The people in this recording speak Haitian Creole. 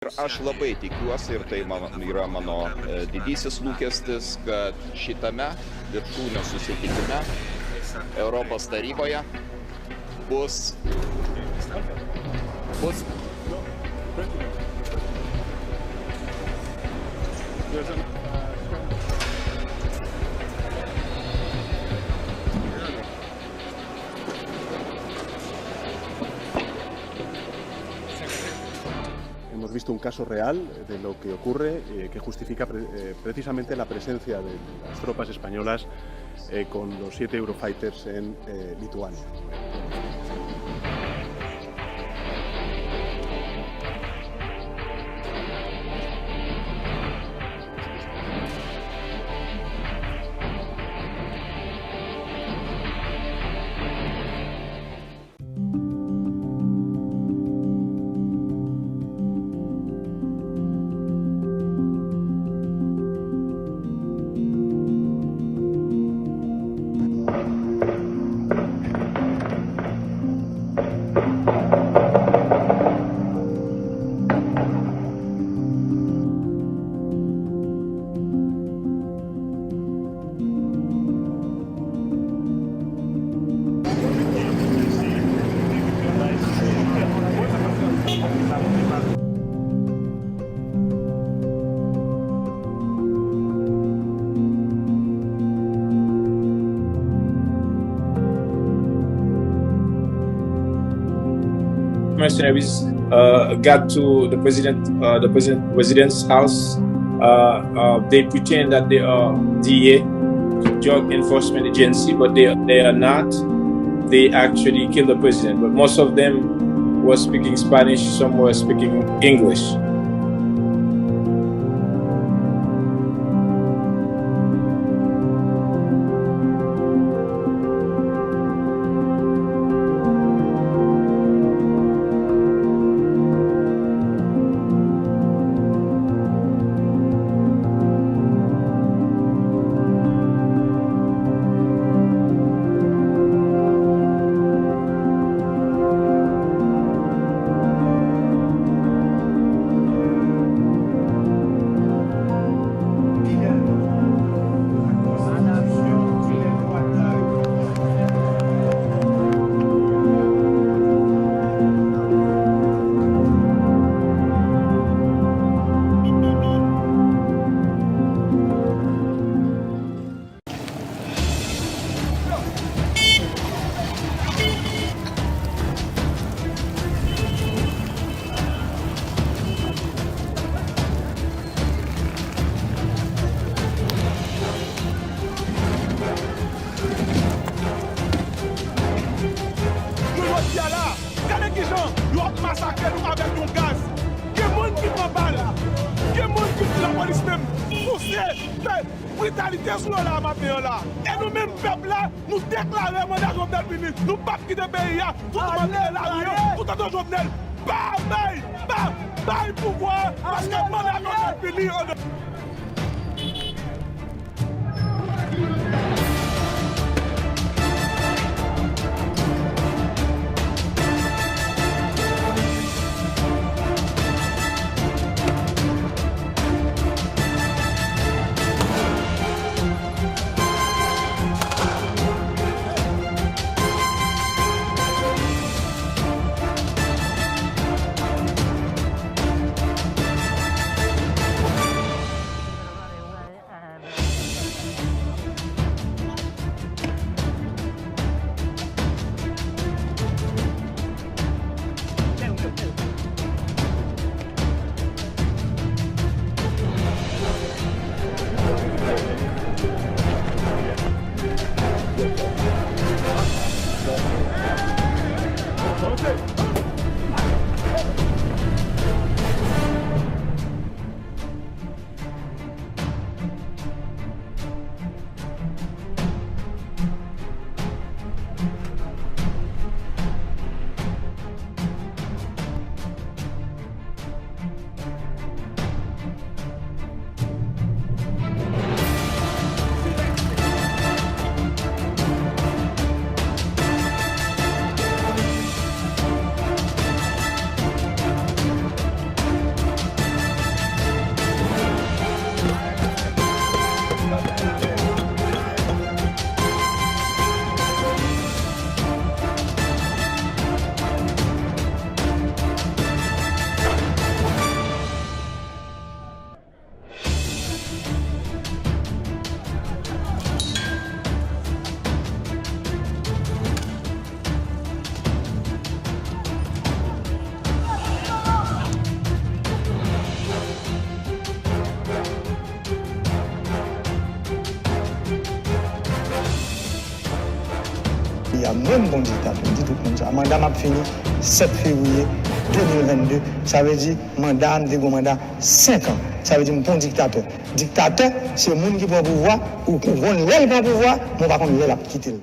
Aš labai tikiuosi ir tai yra mano didysis lūkestis, kad šitame viršūnių susitikime Europos taryboje bus Hemos visto un caso real de lo que ocurre, que justifica precisamente la presencia de las tropas españolas con los 7 Eurofighters en Lituania. Mercenaries got to the president's house. They pretend that they are DEA, Drug Enforcement Agency, but they are not. They actually killed the president, but most of them were speaking Spanish, some were speaking English. Brutalité sur la matin là. Et nous-mêmes, peuple là, nous déclarons mandat Jovenel fini. Nous pas quitter le pays. Tout le monde est là, tout le monde Jovenel. Bye, pouvoir. Parce que le mandat Jovenel fini. dictateur, moi bon dictateur, je dis tout le monde ça. Mandat m'a fini 7 février 2022, ça veut dire mandat me dégo mandat 5 ans. Ça veut dire bon dictateur. Dictateur, c'est le monde qui prend pouvoir ou qu'on l'elle prend pouvoir, on va qu'on l'elle a quitter.